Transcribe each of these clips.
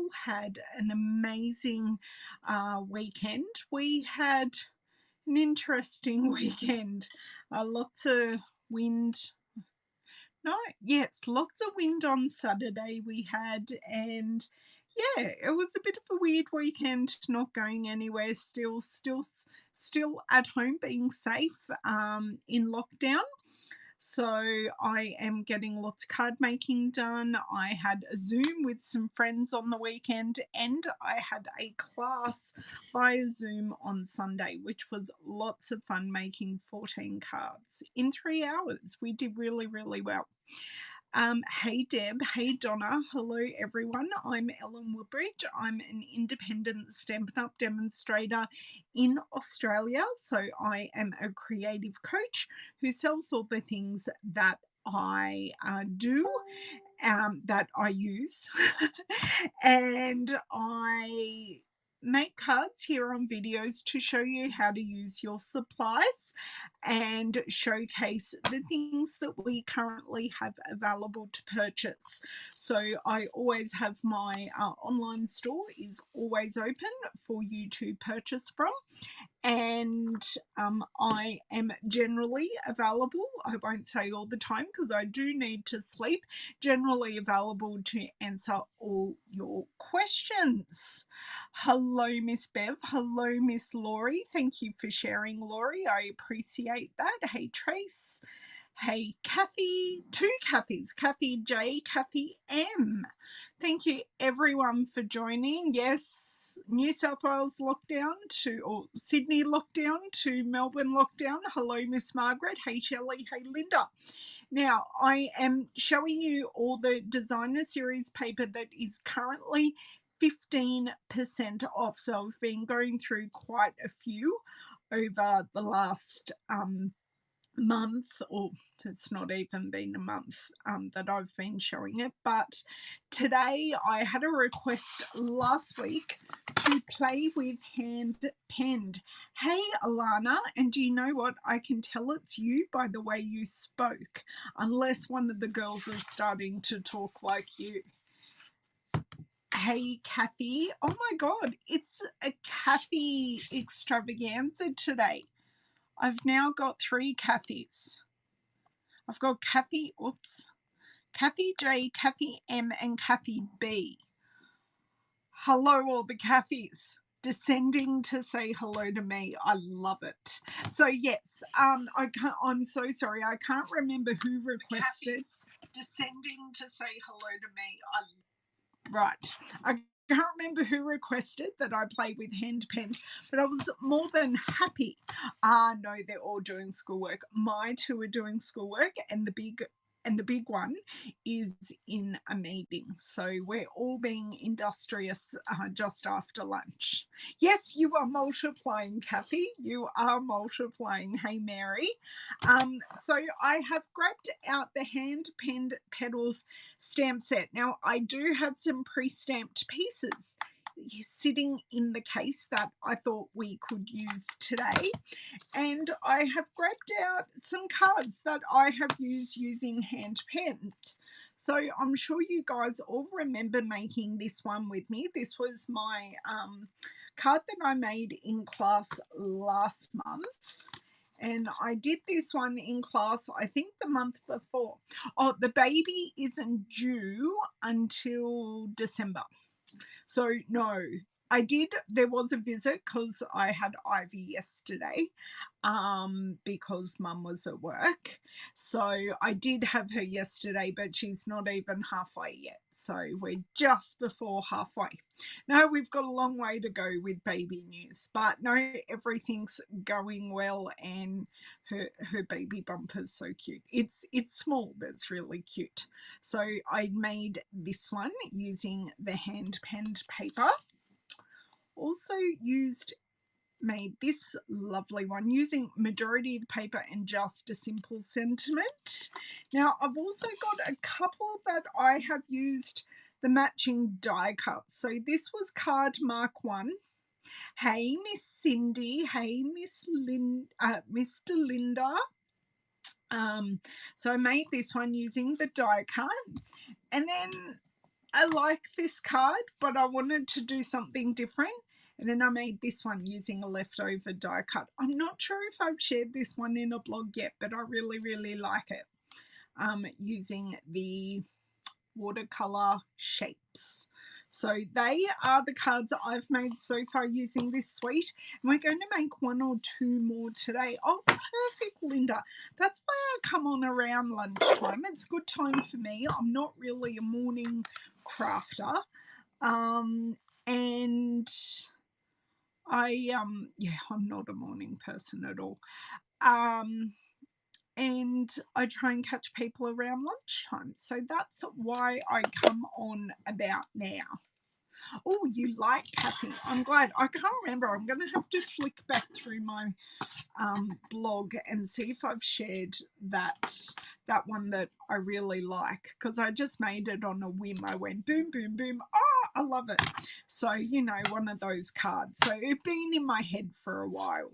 all had an amazing weekend. We had an interesting weekend. Lots of wind. No, yes, lots of wind on Saturday we had, and yeah, it was a bit of a weird weekend, not going anywhere, still at home, being safe in lockdown. So I am getting lots of card making done. I had a Zoom with some friends on the weekend, and I had a class via Zoom on Sunday, which was lots of fun, making 14 cards in 3 hours. We did really, really well. Hey Deb, hey Donna, hello everyone. I'm Ellen Woodbridge. I'm an independent Stampin' Up! Demonstrator in Australia. So I am a creative coach who sells all the things that I do, that I use. And I make cards here on videos to show you how to use your supplies and showcase the things that we currently have available to purchase. So I always have my online store is always open for you to purchase from, and I am generally available. I won't say all the time because I do need to sleep. Generally available to answer all your questions. Hello, Miss Bev. Hello, Miss Laurie. Thank you for sharing, Laurie. I appreciate that. Hey, Trace. Hey, Kathy. Two Kathys. Kathy J, Kathy M. Thank you, everyone, for joining. Yes, New South Wales lockdown or Sydney lockdown to Melbourne lockdown. Hello, Miss Margaret. Hey, Shelley. Hey, Linda. Now, I am showing you all the designer series paper that is currently 15% off. So I've been going through quite a few over the last month, or it's not even been a month that I've been showing it, but today I had a request last week to play with hand penned. Hey Alana, and do you know what? I can tell it's you by the way you spoke, unless one of the girls is starting to talk like you. Hey Kathy, oh my god, it's a Kathy extravaganza today. I've now got 3 Kathys. I've got Kathy J, Kathy M, and Kathy B. Hello, all the Kathys descending to say hello to me. I love it. So yes, I'm so sorry. I can't remember who requested descending to say hello to me. Right. I can't remember who requested that I play with hand pen, but I was more than happy. No, they're all doing schoolwork. My 2 are doing schoolwork, and the big one is in a meeting. So we're all being industrious just after lunch. Yes, you are multiplying, Kathy. You are multiplying. Hey, Mary. So I have grabbed out the hand-penned Petals stamp set. Now, I do have some pre-stamped pieces sitting in the case that I thought we could use today, and I have grabbed out some cards that I have used using hand penned. So I'm sure you guys all remember making this one with me. This was my card that I made in class last month. And I did this one in class, I think the month before. Oh, the baby isn't due until December. So no, there was a visit because I had Ivy yesterday because Mum was at work. So I did have her yesterday, but she's not even halfway yet. So we're just before halfway. No, we've got a long way to go with baby news, but no, everything's going well, and her baby bumper's so cute. It's small, but it's really cute. So I made this one using the hand penned paper. Also made this lovely one using majority of the paper and just a simple sentiment. Now I've also got a couple that I have used the matching die cuts. So this was card mark 1. Hey Miss Cindy, hey Mr. Linda. So I made this one using the die cut, and then I like this card, but I wanted to do something different. And then I made this one using a leftover die cut. I'm not sure if I've shared this one in a blog yet, but I really, really like it. Using the watercolor shapes. So they are the cards I've made so far using this suite. And we're going to make 1 or 2 more today. Oh, perfect, Linda. That's why I come on around lunchtime. It's a good time for me. I'm not really a morning crafter. And I'm not a morning person at all. And I try and catch people around lunchtime. So that's why I come on about now. Oh, you like Kathy. I'm glad. I can't remember. I'm going to have to flick back through my blog and see if I've shared that one that I really like, because I just made it on a whim. I went boom, boom, boom. Oh, I love it. So, you know, one of those cards. So it's been in my head for a while.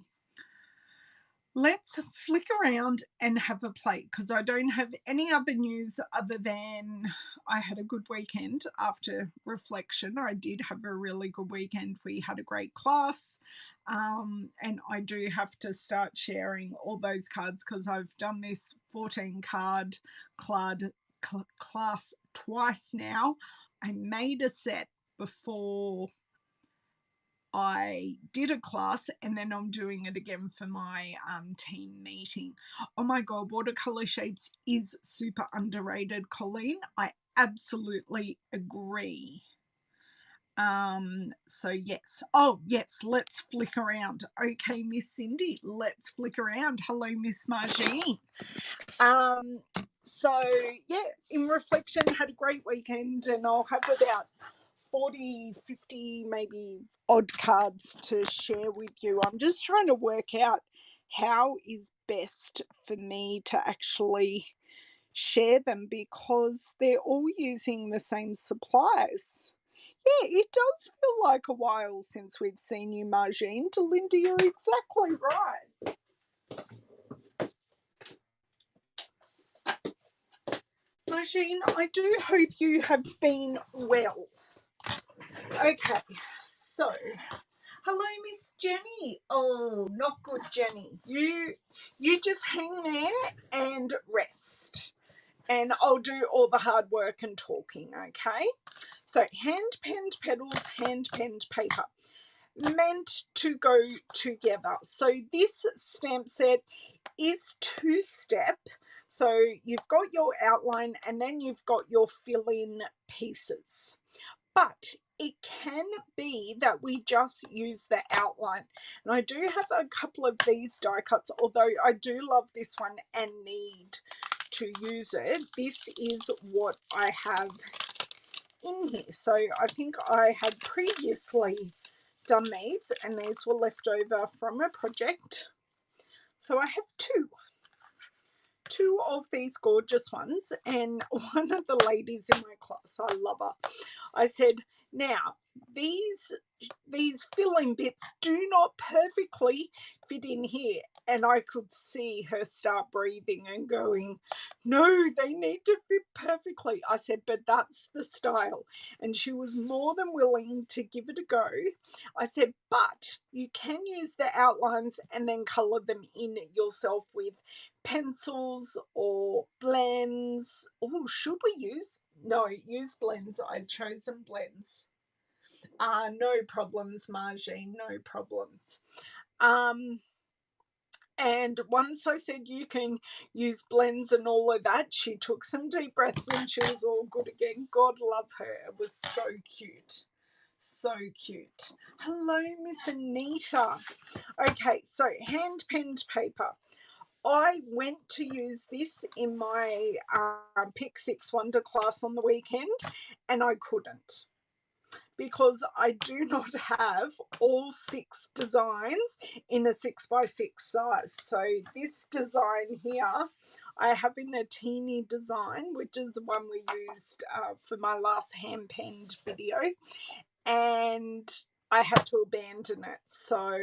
Let's flick around and have a play, because I don't have any other news other than I had a good weekend after reflection. I did have a really good weekend. We had a great class, and I do have to start sharing all those cards, because I've done this 14 card class twice now. I made a set before I did a class, and then I'm doing it again for my team meeting. Oh my God, watercolor shapes is super underrated, Colleen. I absolutely agree. So yes. Oh yes, let's flick around. Okay, Miss Cindy, let's flick around. Hello, Miss Margene. So yeah, in reflection, had a great weekend, and I'll have about 40, 50, maybe odd cards to share with you. I'm just trying to work out how is best for me to actually share them, because they're all using the same supplies. Yeah, it does feel like a while since we've seen you, Margene. Linda, you're exactly right. Margene, I do hope you have been well. Okay, so hello, Miss Jenny. Oh, not good, Jenny. You just hang there and rest, and I'll do all the hard work and talking, okay? So hand-penned petals, hand-penned paper, meant to go together. So this stamp set is 2-step. So you've got your outline, and then you've got your fill-in pieces. But it can be that we just use the outline. And I do have a couple of these die cuts, although I do love this one and need to use it. This is what I have in here. So I think I had previously done these, and these were left over from a project. So I have two of these gorgeous ones, and one of the ladies in my class, I love her, I said, now these filling bits do not perfectly fit in here. And I could see her start breathing and going, no, they need to fit perfectly. I said, but that's the style. And she was more than willing to give it a go. I said, but you can use the outlines and then colour them in yourself with pencils or blends. Oh, should we use? No, use blends. I'd chosen blends. No problems, Margene, no problems. And once I said you can use blends and all of that, she took some deep breaths and she was all good again. God love her. It was so cute. So cute. Hello, Miss Anita. Okay, so hand-penned paper. I went to use this in my Pick 6 Wonder class on the weekend, and I couldn't, because I do not have all 6 designs in a 6x6 size. So this design here, I have in a teeny design, which is the one we used for my last hand-penned video, and I had to abandon it. So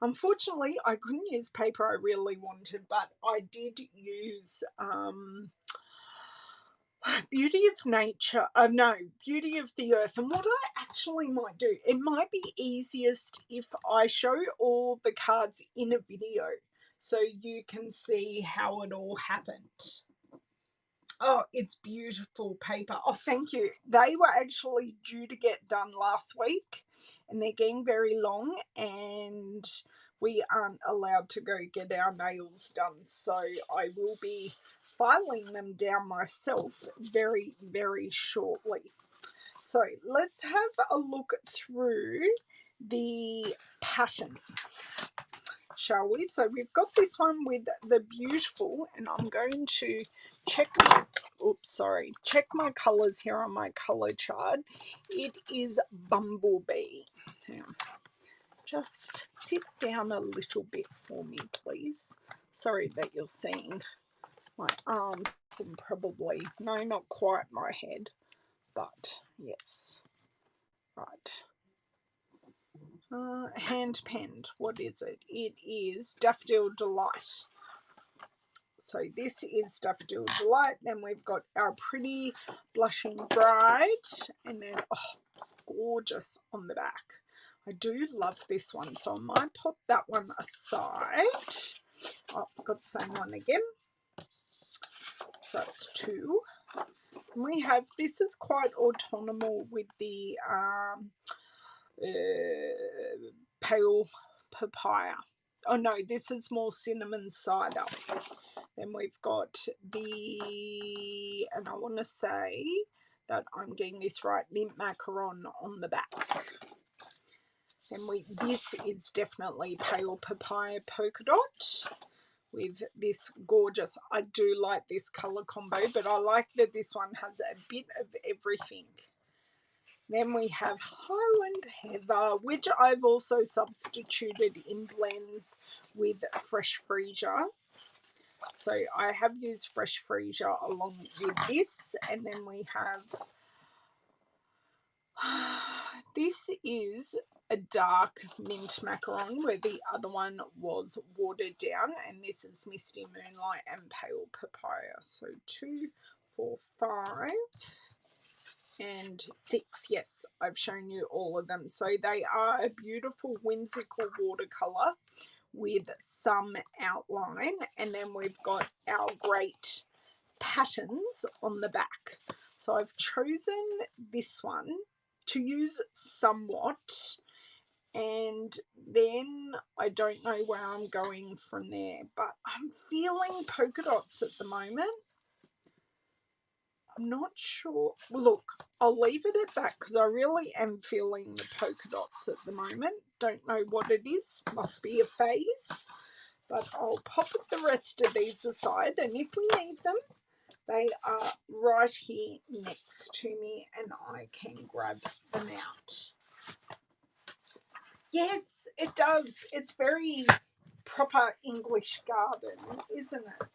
unfortunately, I couldn't use paper I really wanted, but I did use Beauty of nature, no, beauty of the earth. And what I actually might do, it might be easiest if I show all the cards in a video so you can see how it all happened. Oh, it's beautiful paper. Oh, thank you. They were actually due to get done last week and they're getting very long and we aren't allowed to go get our nails done. So I will be filing them down myself very, very shortly. So let's have a look through the patterns, shall we? So we've got this one with the beautiful, and I'm going to check my colours here on my colour chart. It is Bumblebee. Now, just sit down a little bit for me, please. Sorry that you're seeing my arms and probably, no, not quite my head, but yes. Right. Hand penned, what is it? It is Daffodil Delight. So this is Daffodil Delight. Then we've got our pretty blushing bride, and then gorgeous on the back. I do love this one, so I might pop that one aside. Oh, I've got the same one again. So that's two. And we have, this is quite autonomous with the pale papaya. Oh no, this is more cinnamon cider. Then we've got the, and I want to say that I'm getting this right, mint macaron on the back. And this is definitely pale papaya polka dot with this gorgeous, I do like this colour combo, but I like that this one has a bit of everything. Then we have Highland Heather, which I've also substituted in blends with Fresh Freesia. So I have used Fresh Freesia along with this. And then we have, this is a dark mint macaron where the other one was watered down. And this is Misty Moonlight and Pale Papaya. So 2, 4, 5. And 6, yes, I've shown you all of them. So they are a beautiful whimsical watercolour with some outline, and then we've got our great patterns on the back. So I've chosen this one to use somewhat, and then I don't know where I'm going from there, but I'm feeling polka dots at the moment. I'm not sure. Look, I'll leave it at that because I really am feeling the polka dots at the moment. Don't know what it is. Must be a phase. But I'll pop the rest of these aside, and if we need them, they are right here next to me and I can grab them out. Yes, it does. It's very proper English garden, isn't it?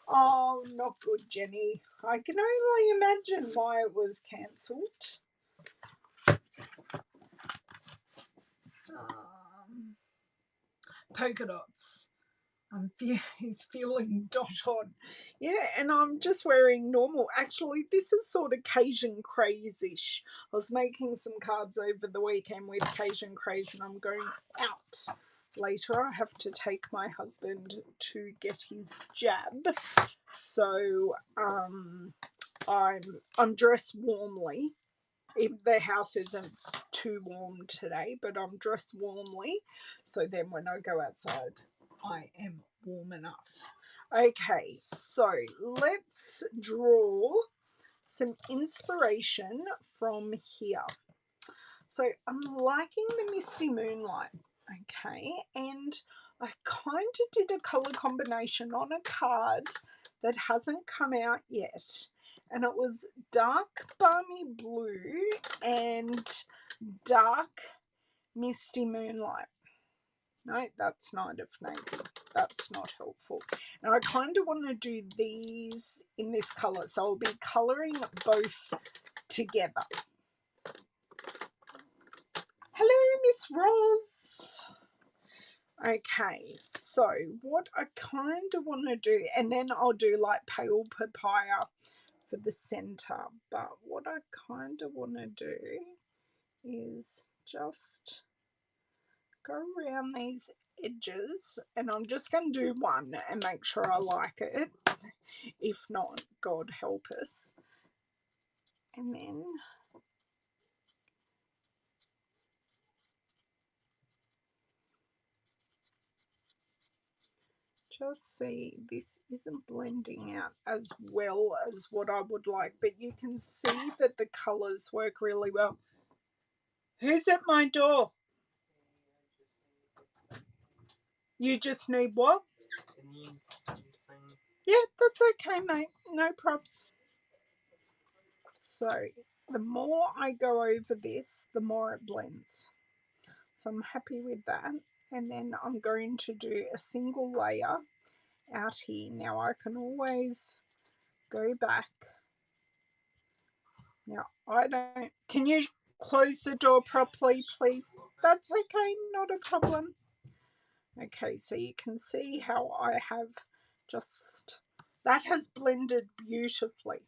Oh, not good, Jenny. I can only imagine why it was cancelled. Polka dots. He's feeling dot on. Yeah, and I'm just wearing normal. Actually, this is sort of Cajun craze-ish. I was making some cards over the weekend with Cajun craze, and I'm going out later. I have to take my husband to get his jab. So I'm dressed warmly. The house isn't too warm today, but I'm dressed warmly. So then when I go outside, I am warm enough. Okay, so let's draw some inspiration from here. So I'm liking the Misty Moonlight, okay, and I kind of did a colour combination on a card that hasn't come out yet, and it was dark balmy blue and dark Misty Moonlight. No, that's not of navy. That's not helpful. Now I kind of want to do these in this colour, so I'll be colouring both together. Hello, Miss Roz. Okay, So what I kind of want to do, and then I'll do like pale papaya for the center, but what I kind of want to do is just go around these edges, and I'm just going to do one and make sure I like it. If not, God help us. And then just see this isn't blending out as well as what I would like, but you can see that the colours work really well. Who's at my door? You just need what? Yeah, that's okay, mate. No props. So the more I go over this, the more it blends. So I'm happy with that. And then I'm going to do a single layer out here. Now I can always go back. Now I don't, can you close the door properly, please? That's okay, not a problem. Okay, so you can see how I have just, that has blended beautifully.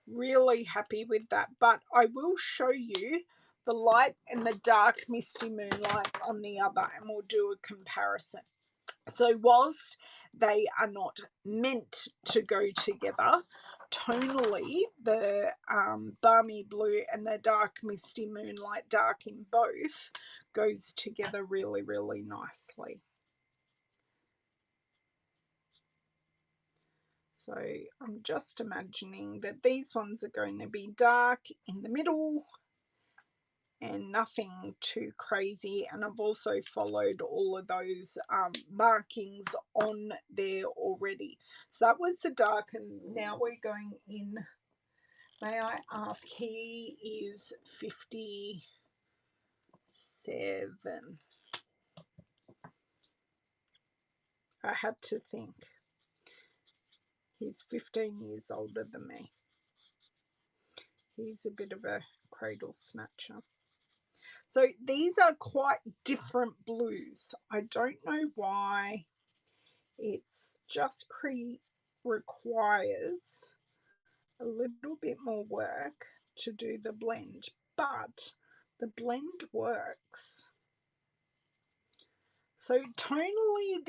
Really happy with that, but I will show you the light and the dark misty moonlight on the other, and we'll do a comparison. So whilst they are not meant to go together tonally, the balmy blue and the dark misty moonlight, dark in both, goes together really, really nicely. So I'm just imagining that these ones are going to be dark in the middle and nothing too crazy, and I've also followed all of those markings on there already. So that was the dark, and now we're going in. May I ask, he is 57. I had to think. He's 15 years older than me. He's a bit of a cradle snatcher. So these are quite different blues. I don't know why. It's just requires a little bit more work to do the blend, but the blend works. So tonally,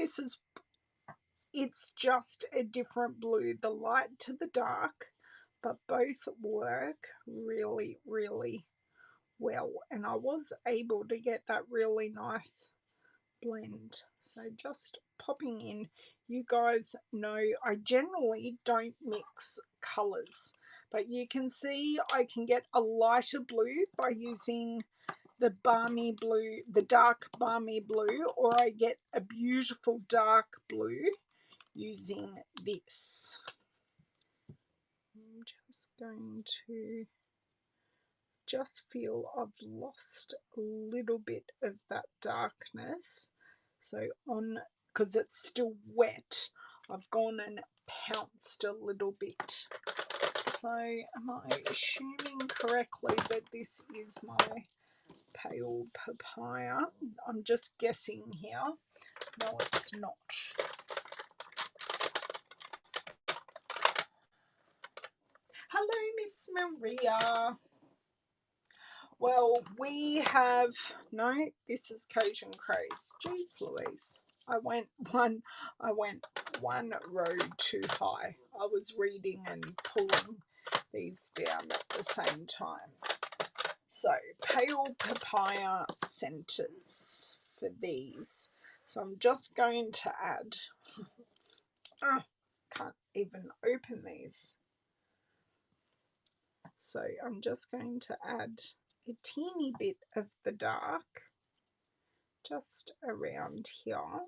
it's just a different blue, the light to the dark, but both work really, really well. And I was able to get that really nice blend. So just popping in, you guys know I generally don't mix colors, but you can see I can get a lighter blue by using the balmy blue, the dark balmy blue, or I get a beautiful dark blue using this. I'm just going to feel I've lost a little bit of that darkness. So on, because it's still wet, I've gone and pounced a little bit. So am I assuming correctly that this is my pale papaya? I'm just guessing here. No, it's not. Hello, Miss Maria. Well, we have, no, this is Cajun Craze. Jeez Louise. I went one road too high. I was reading and pulling these down at the same time. So, pale papaya centers for these. So I'm just going to add, can't even open these. So I'm just going to add a teeny bit of the dark just around here,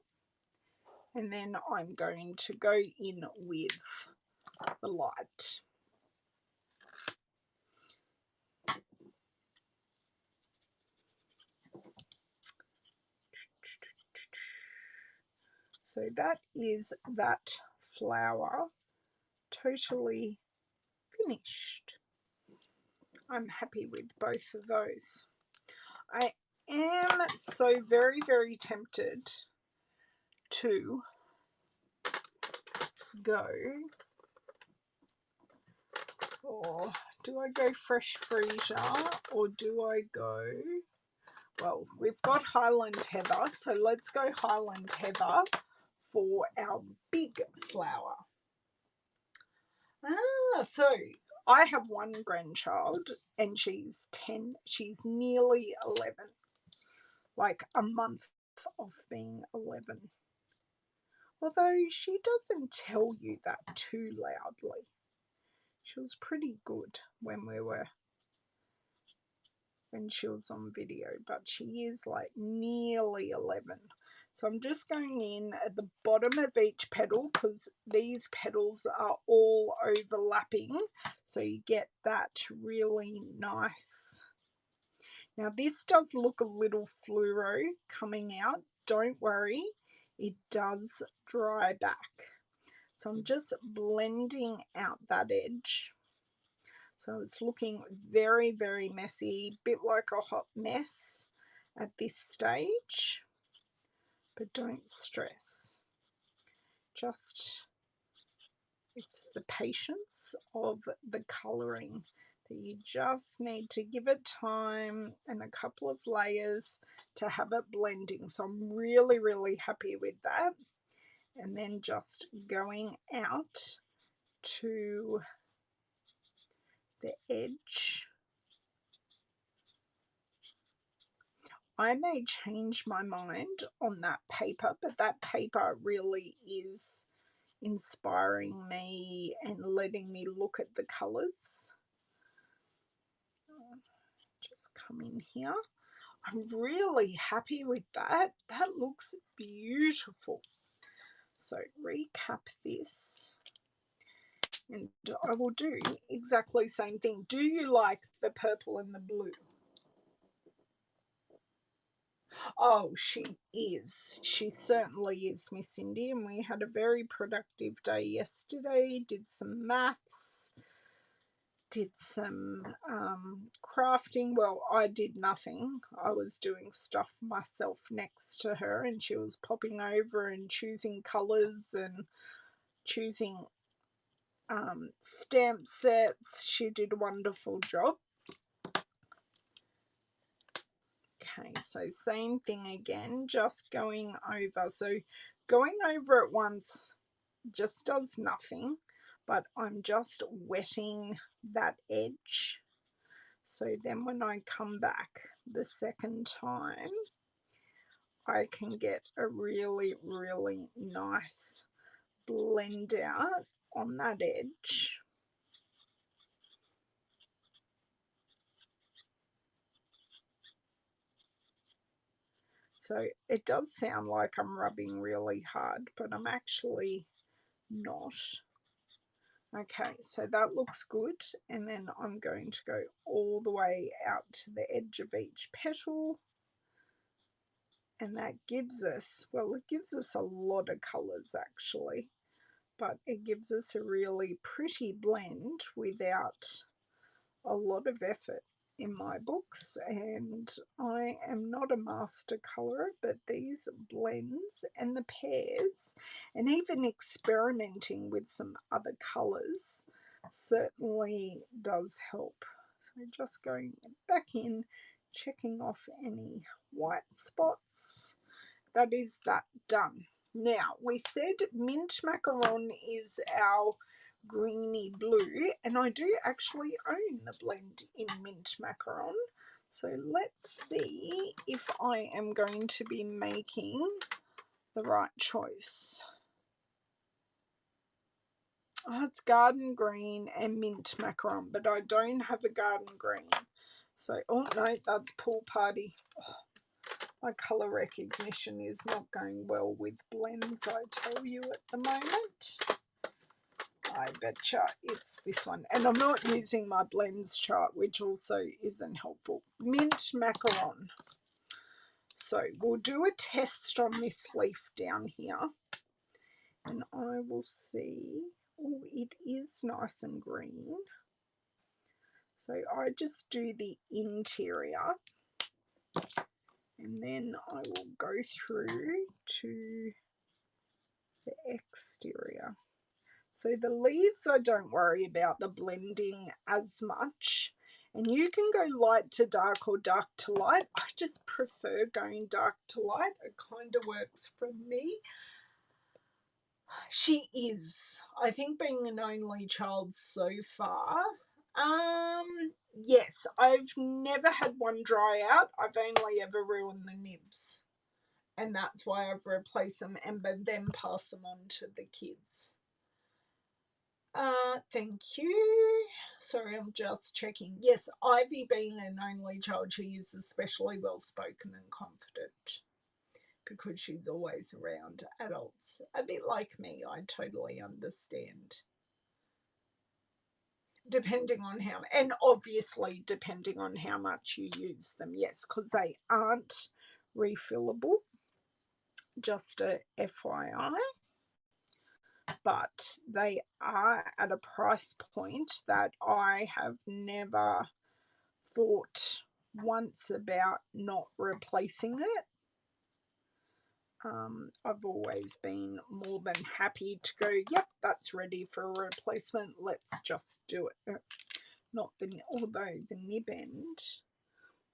and then I'm going to go in with the light. So that is that flower totally finished. I'm happy with both of those. I am so very, very tempted to go, or do I go Fresh Freesia, or do I go, well, we've got Highland Heather, so let's go Highland Heather for our big flower. So I have one grandchild and she's 10, she's nearly 11, like a month off being 11. Although she doesn't tell you that too loudly. She was pretty good when she was on video, but she is like nearly 11. So I'm just going in at the bottom of each petal because these petals are all overlapping, so you get that really nice. Now this does look a little fluoro coming out. Don't worry, it does dry back. So I'm just blending out that edge. So it's looking very, very messy, bit like a hot mess at this stage, but don't stress. Just, it's the patience of the colouring that you just need to give it time and a couple of layers to have it blending. So I'm really, really happy with that. And then just going out to the edge. I may change my mind on that paper, but that paper really is inspiring me and letting me look at the colours. Just come in here. I'm really happy with that. That looks beautiful. So recap this. And I will do exactly the same thing. Do you like the purple and the blue? Oh, she is. She certainly is, Miss Cindy. And we had a very productive day yesterday. Did some maths. Did some crafting. Well, I did nothing. I was doing stuff myself next to her, and she was popping over and choosing colours and choosing stamp sets. She did a wonderful job. Okay, so same thing again, just going over. So going over it once just does nothing, but I'm just wetting that edge. So then when I come back the second time, I can get a really, really nice blend out on that edge. So it does sound like I'm rubbing really hard, but I'm actually not. Okay, so that looks good, and then I'm going to go all the way out to the edge of each petal, and that gives us, well, it gives us a lot of colours actually, but it gives us a really pretty blend without a lot of effort in my books. And I am not a master colourer, but these blends and the pairs and even experimenting with some other colours certainly does help. So just going back in, checking off any white spots. That is that done. Now, we said mint macaron is our greeny blue, and I do actually own the blend in mint macaron. So let's see if I am going to be making the right choice. Oh, it's garden green and mint macaron, but I don't have a garden green. So, oh no, that's pool party. Oh, my colour recognition is not going well with blends, I tell you, at the moment. I betcha it's this one. And I'm not using my blends chart, which also isn't helpful. Mint macaron. So we'll do a test on this leaf down here. And I will see. Oh, it is nice and green. So I just do the interior. And then I will go through to the exterior. So the leaves I don't worry about the blending as much. And you can go light to dark or dark to light. I just prefer going dark to light. It kind of works for me. She is, I think, being an only child so far. Yes, I've never had one dry out. I've only ever ruined the nibs. And that's why I've replaced them and then pass them on to the kids. Thank you. Sorry, I'm just checking. Yes, Ivy being an only child, she is especially well spoken and confident because she's always around adults. A bit like me, I totally understand. Depending on how, and obviously depending on how much you use them, yes, because they aren't refillable, just a FYI. But they are at a price point that I have never thought once about not replacing it. I've always been more than happy to go, yep, that's ready for a replacement. Let's just do it. Not the, although the nib end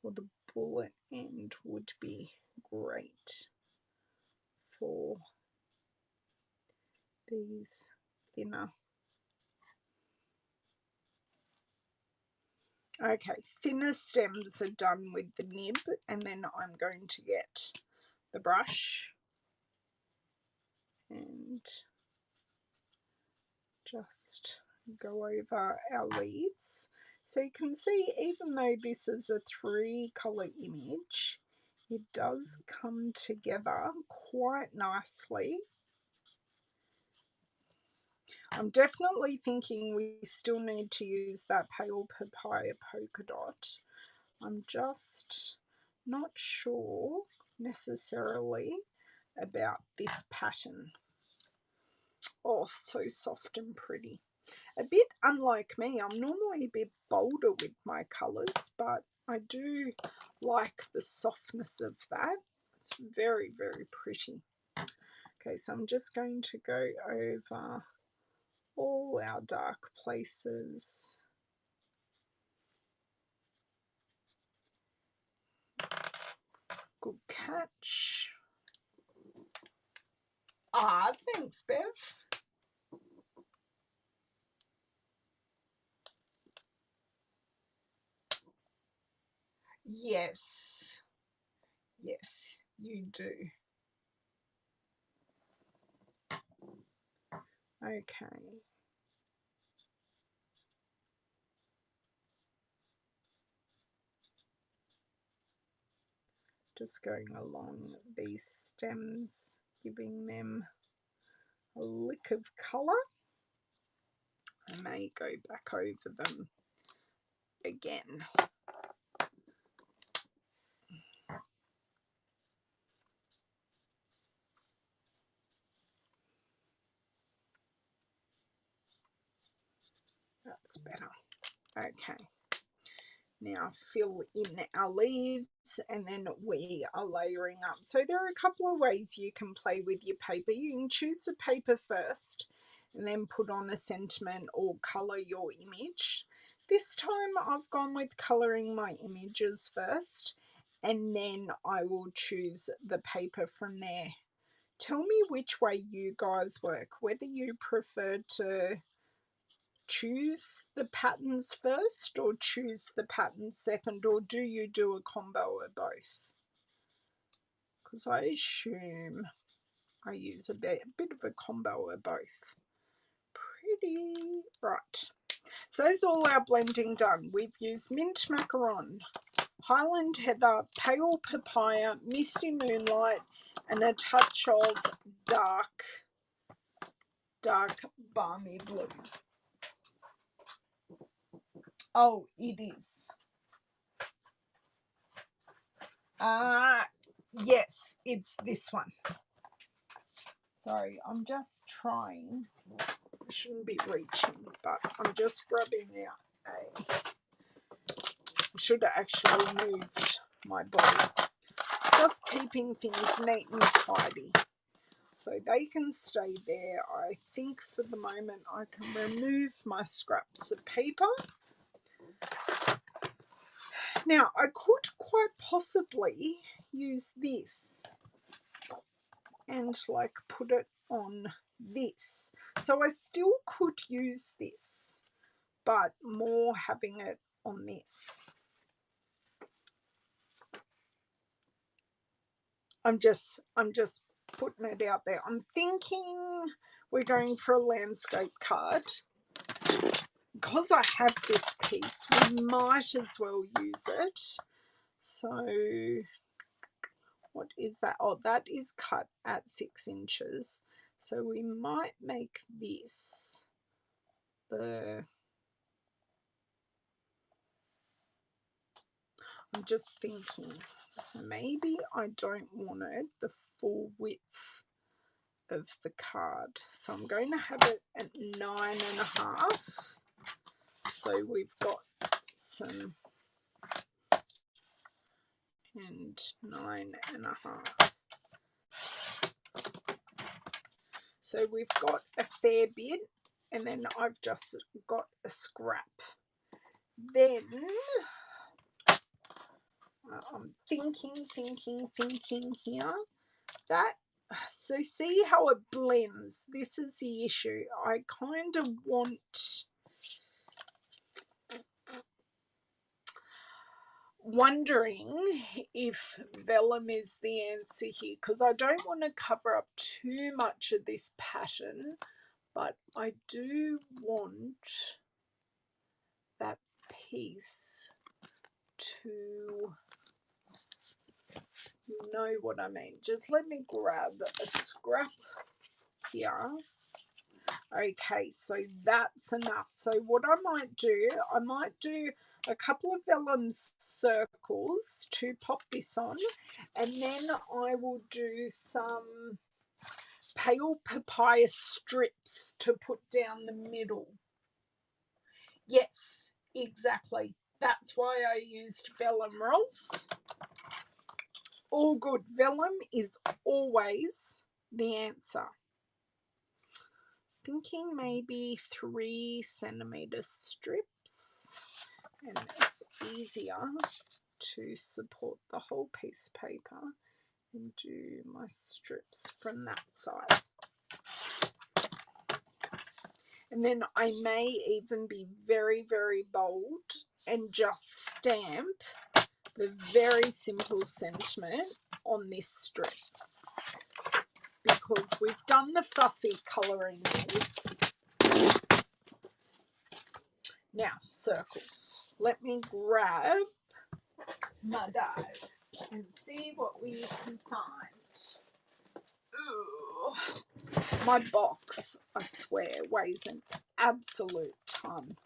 or the bullet end would be great for these thinner. Okay, thinner stems are done with the nib, and then I'm going to get the brush and just go over our leaves. So you can see, even though this is a 3-colour image, it does come together quite nicely. I'm definitely thinking we still need to use that pale papaya polka dot. I'm just not sure necessarily about this pattern. Oh, so soft and pretty. A bit unlike me, I'm normally a bit bolder with my colours, but I do like the softness of that. It's very, very pretty. Okay, so I'm just going to go over all our dark places. Good catch. Ah, thanks, Bev. Yes. Yes, you do. Okay. Just going along these stems, giving them a lick of colour. I may go back over them again. That's better. Okay. Now fill in our leaves and then we are layering up. So there are a couple of ways you can play with your paper. You can choose the paper first and then put on a sentiment or colour your image. This time I've gone with colouring my images first and then I will choose the paper from there. Tell me which way you guys work, whether you prefer to choose the patterns first or choose the patterns second, or do you do a combo of both? Because I assume I use a bit of a combo of both. Pretty. Right. So that's all our blending done. We've used mint macaron, Highland heather, pale papaya, misty moonlight, and a touch of dark balmy blue. Oh, it is. Yes, it's this one. Sorry, I'm just trying. I shouldn't be reaching, but I'm just grabbing out I should have actually moved my body. Just keeping things neat and tidy. So they can stay there. I think for the moment I can remove my scraps of paper. Now I could quite possibly use this and like put it on this. So I still could use this, but more having it on this. I'm just putting it out there. I'm thinking we're going for a landscape card. Because I have this piece, we might as well use it. So what is that? Oh, that is cut at 6 inches. So we might make this the... I'm just thinking, maybe I don't want it the full width of the card. So I'm going to have it at 9.5. So we've got some and 9.5. So we've got a fair bit, and then I've just got a scrap. Then I'm thinking here that, so see how it blends. This is the issue. I kind of want, wondering if vellum is the answer here, because I don't want to cover up too much of this pattern, but I do want that piece to know what I mean. Just let me grab a scrap here. Okay, so that's enough. So what I might do a couple of vellum circles to pop this on, and then I will do some pale papaya strips to put down the middle. Yes, exactly. That's why I used vellum, Roz. All good. Vellum is always the answer. Thinking maybe 3 centimeter strips, and it's easier to support the whole piece of paper and do my strips from that side. And then I may even be very, very bold and just stamp the very simple sentiment on this strip, because we've done the fussy colouring. Now, circles. Let me grab my dies and see what we can find. Ooh. My box, I swear, weighs an absolute ton.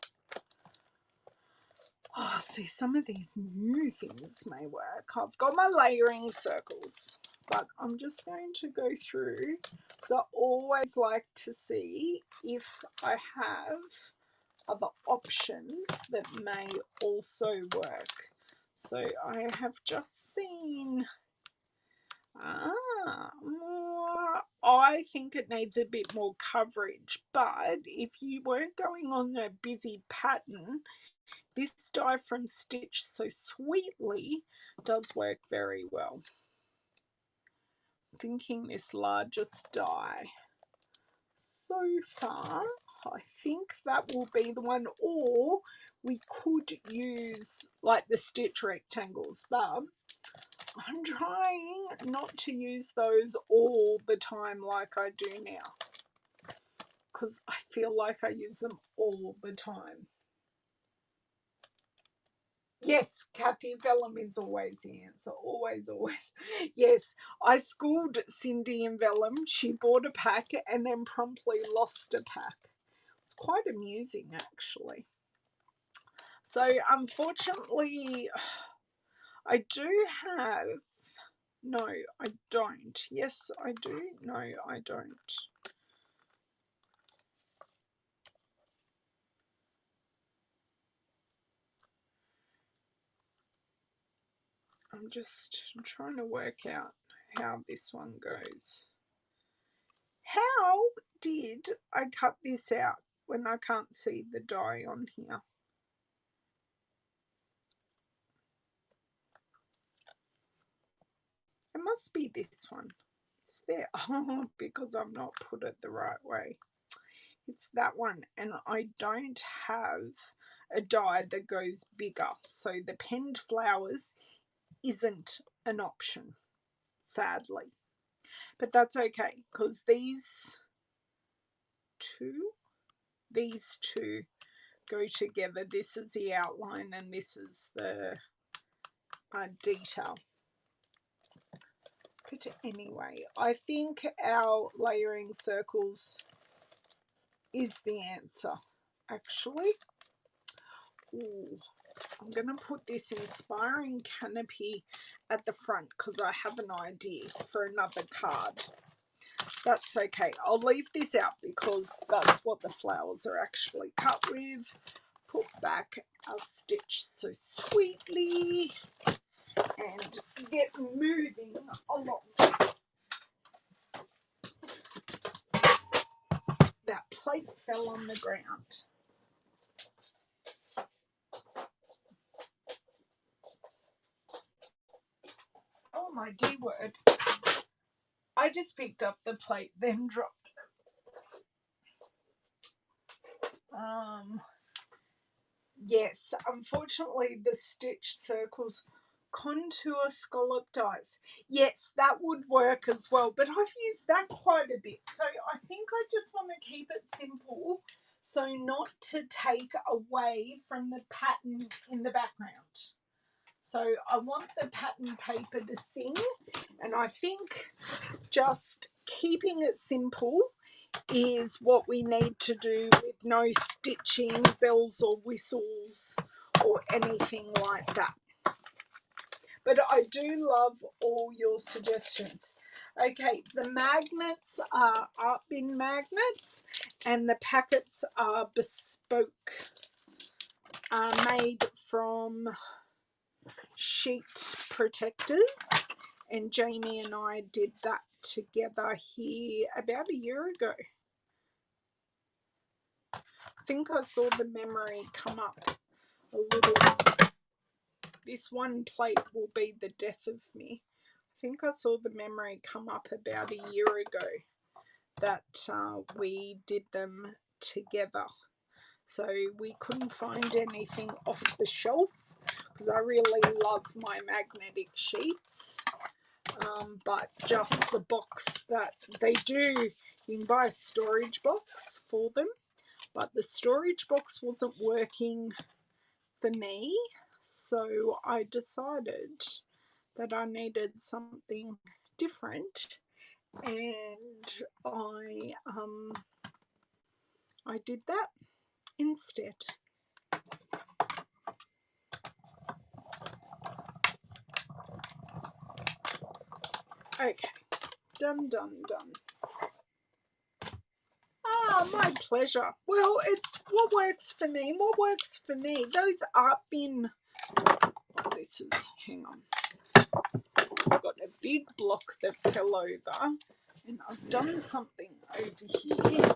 Oh, see, some of these new things may work. I've got my layering circles, but I'm just going to go through, because I always like to see if I have other options that may also work. So I have just seen, I think it needs a bit more coverage, but if you weren't going on a busy pattern, this die from Stitch So Sweetly does work very well. Thinking this largest die so far, I think that will be the one, or we could use like the stitch rectangles, but I'm trying not to use those all the time like I do now, because I feel like I use them all the time. Yes, Kathy, vellum is always the answer. Always, always. Yes, I schooled Cindy in vellum. She bought a pack and then promptly lost a pack. It's quite amusing, actually. So, unfortunately, I do have... No, I don't. Yes, I do. No, I don't. I'm just trying to work out how this one goes. How did I cut this out when I can't see the die on here? It must be this one. It's there. Oh, because I've not put it the right way. It's that one, and I don't have a die that goes bigger, so the penned flowers isn't an option, sadly. But that's okay, because these two go together. This is the outline and this is the detail. But anyway, I think our layering circles is the answer, actually. Ooh, I'm going to put this inspiring canopy at the front because I have an idea for another card. That's okay. I'll leave this out because that's what the flowers are actually cut with. Put back our stitch so sweetly and get moving along. That plate fell on the ground. Oh my D word. I just picked up the plate, then dropped it. Yes, unfortunately the stitch circles contour scallop dies. Yes, that would work as well, but I've used that quite a bit. So I think I just want to keep it simple, so not to take away from the pattern in the background. So I want the pattern paper to sing, and I think just keeping it simple is what we need to do, with no stitching, bells or whistles or anything like that. But I do love all your suggestions. Okay, the magnets are art bin magnets and the packets are bespoke, made from sheet protectors, and Jamie and I did that together here about a year ago. I think I saw the memory come up a little. This one plate will be the death of me. I think I saw the memory come up about a year ago that we did them together. So we couldn't find anything off the shelf because I really love my magnetic sheets. But just the box that they do, you can buy a storage box for them, but the storage box wasn't working for me, so I decided that I needed something different, and I did that instead. Okay, done. Ah, my pleasure. Well, it's what works for me. What works for me? Those art bin. This is, hang on. I've got a big block that fell over, and I've done something over here.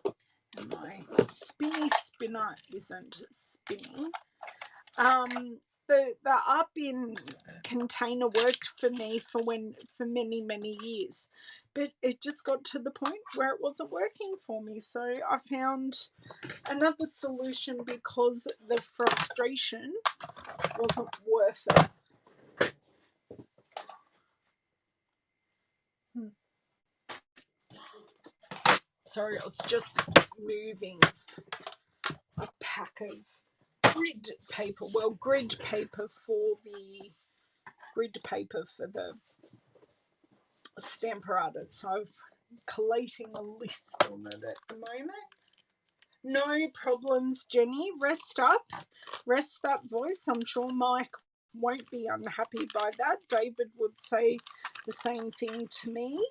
And my spinny spinner isn't spinning. The art bin container worked for me for many years, but it just got to the point where it wasn't working for me, so I found another solution because the frustration wasn't worth it. Sorry, I was just moving a pack of grid paper, grid paper for the Stamparatus. So I'm collating a list on it at the moment. No problems, Jenny. Rest up. Rest that voice. I'm sure Mike won't be unhappy by that. David would say the same thing to me.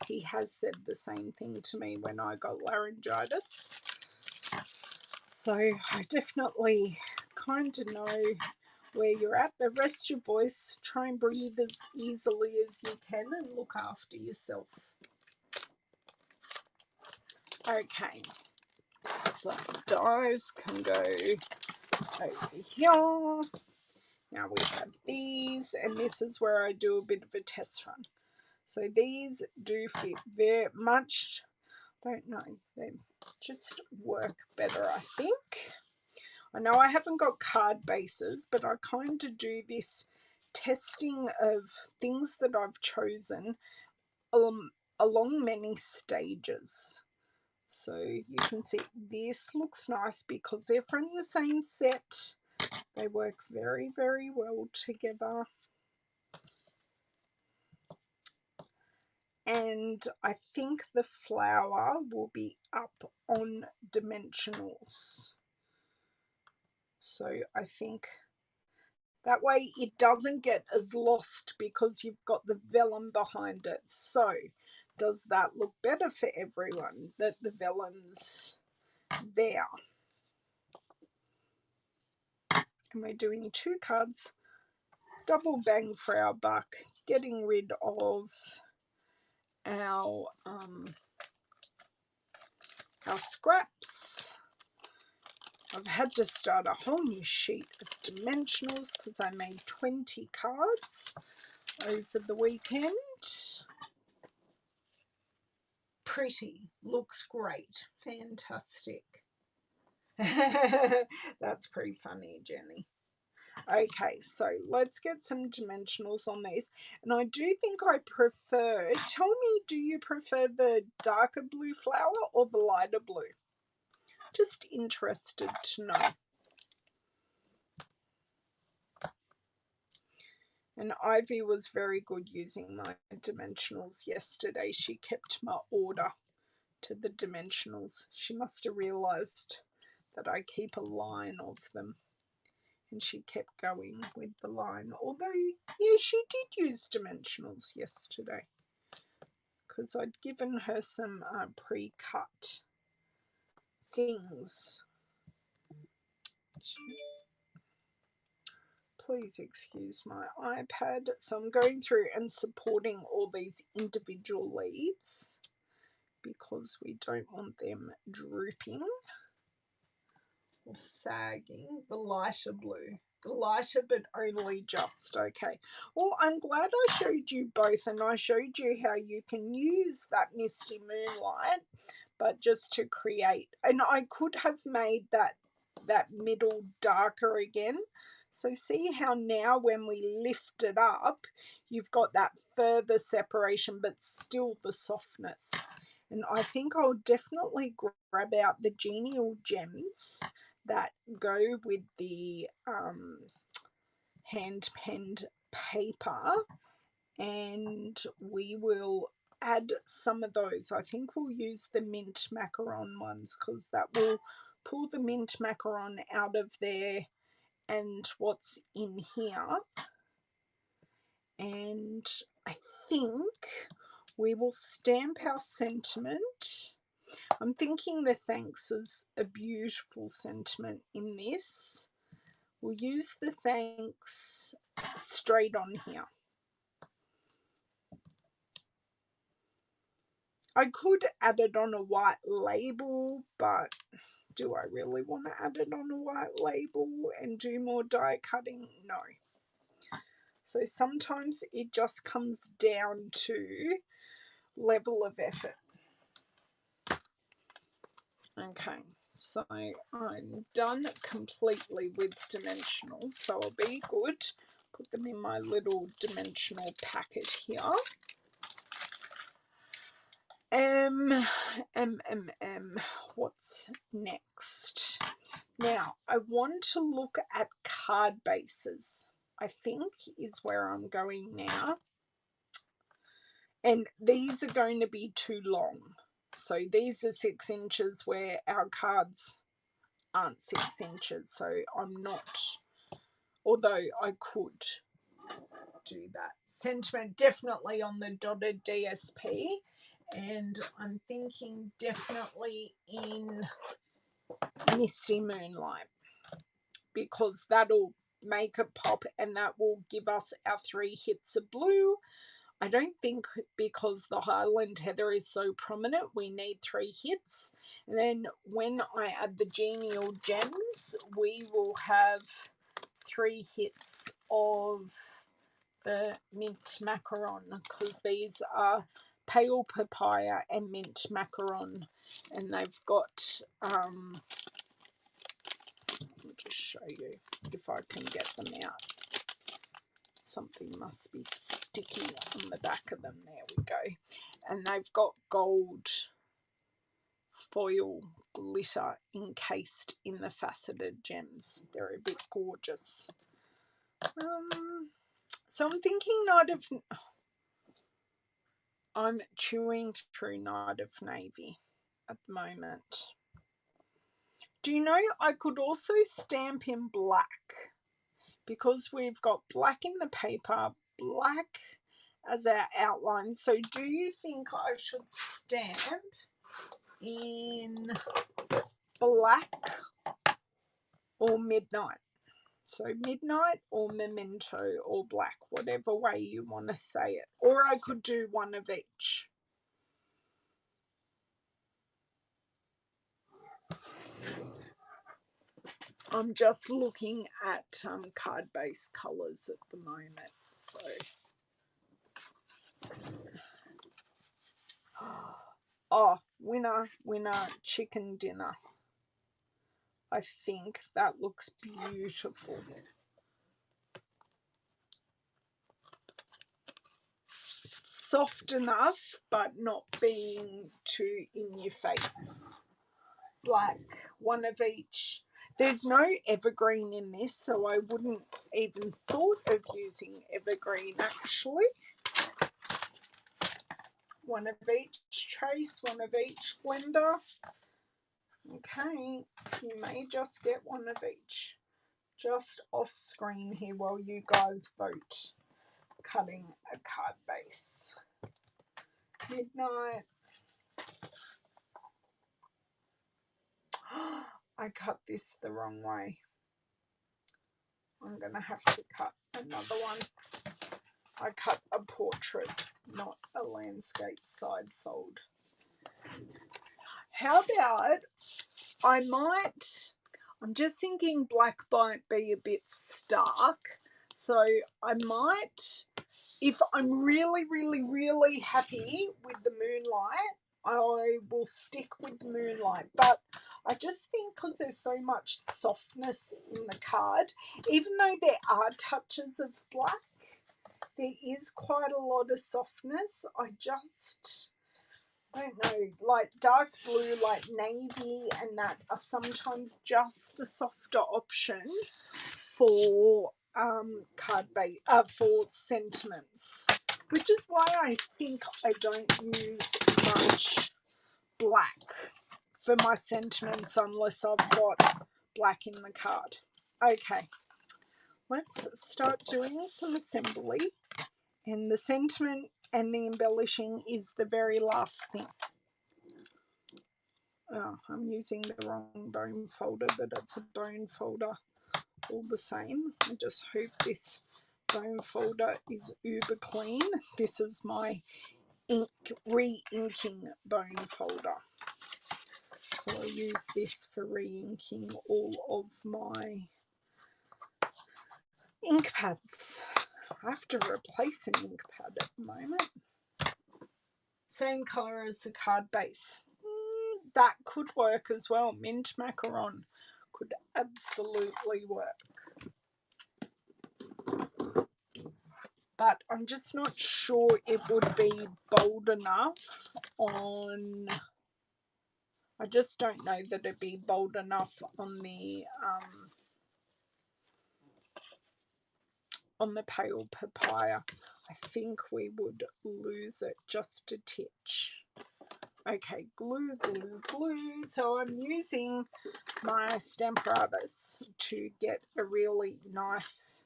He has said the same thing to me when I got laryngitis. So I definitely kind of know where you're at, but rest your voice. Try and breathe as easily as you can and look after yourself. Okay, so dies can go over here. Now we have these, and this is where I do a bit of a test run. So these do fit very much, don't know, they just work better, I think. I know I haven't got card bases, but I kind of do this testing of things that I've chosen along many stages. So you can see this looks nice because they're from the same set. They work very, very well together. And I think the flower will be up on dimensionals. So I think that way it doesn't get as lost because you've got the vellum behind it. So does that look better for everyone that the vellum's there? And we're doing 2 cards, double bang for our buck, getting rid of our scraps. I've had to start a whole new sheet of dimensionals because I made 20 cards over the weekend. Pretty, looks great, fantastic. That's pretty funny, Jenny. Okay, so let's get some dimensionals on these. And I do think I prefer, tell me, do you prefer the darker blue flower or the lighter blue? Just interested to know. And Ivy was very good using my dimensionals yesterday. She kept my order to the dimensionals. She must have realised that I keep a line of them. And she kept going with the line. Although, yeah, she did use dimensionals yesterday. Because I'd given her some pre-cut things. Please excuse my iPad. So I'm going through and supporting all these individual leaves because we don't want them drooping or sagging. The lighter blue. The lighter, but only just. Okay. Well, I'm glad I showed you both, and I showed you how you can use that misty moonlight, but just to create. And I could have made that middle darker again. So see how now when we lift it up, you've got that further separation, but still the softness. And I think I'll definitely grab out the genial gems that go with the hand-penned paper, and we will add some of those. I think we'll use the mint macaron ones because that will pull the mint macaron out of there and what's in here. And I think we will stamp our sentiment. I'm thinking the thanks is a beautiful sentiment in this. We'll use the thanks straight on here. I could add it on a white label, but do I really want to add it on a white label and do more die cutting? No. So sometimes it just comes down to level of effort. Okay, so I'm done completely with dimensionals, so I'll be good. Put them in my little dimensional packet here. What's next? Now, I want to look at card bases, I think is where I'm going now. And these are going to be too long. So these are 6 inches where our cards aren't 6 inches. So I'm not, although I could do that. Sentiment definitely on the dotted DSP. And I'm thinking definitely in Misty Moonlight because that'll make it pop and that will give us our 3 hits of blue. I don't think because the Highland Heather is so prominent, we need 3 hits. And then when I add the genial gems, we will have 3 hits of the mint macaron, because these are pale papaya and mint macaron, and they've got I'll just show you if I can get them out. Something must be sticky on the back of them. There we go. And they've got gold foil glitter encased in the faceted gems. They're a bit gorgeous. So I'm thinking I'm chewing through Night of Navy at the moment. Do you know I could also stamp in black, because we've got black in the paper, black as our outline. So do you think I should stamp in black or midnight? So midnight or memento or black, whatever way you want to say it. Or I could do one of each. I'm just looking at card base colours at the moment. So oh, winner, chicken dinner. I think that looks beautiful. Soft enough, but not being too in your face. Black, one of each. There's no evergreen in this, so I wouldn't even thought of using evergreen actually. One of each, Trace, one of each, Glenda. Okay, you may just get one of each. Just off screen here while you guys vote. Cutting a card base. Midnight. I cut this the wrong way. I'm going to have to cut another one. I cut a portrait, not a landscape side fold. How about I'm just thinking black might be a bit stark. So I might, if I'm really, really, really happy with the moonlight, I will stick with the moonlight. But I just think because there's so much softness in the card, even though there are touches of black, there is quite a lot of softness. I don't know, like dark blue, like navy and that are sometimes just a softer option for for sentiments, which is why I think I don't use much black for my sentiments unless I've got black in the card. Okay, let's start doing some assembly, and the sentiment and the embellishing is the very last thing. Oh, I'm using the wrong bone folder, but it's a bone folder all the same. I just hope this bone folder is uber clean. This is my re-inking bone folder. So I use this for re-inking all of my ink pads. I have to replace an ink pad at the moment. Same colour as the card base. That could work as well. Mint macaron could absolutely work. But I'm just not sure it would be bold enough on... I just don't know that it'd be bold enough on the pale papaya. I think we would lose it just a titch. Okay, glue, glue, glue. So I'm using my Stamparatus to get a really nice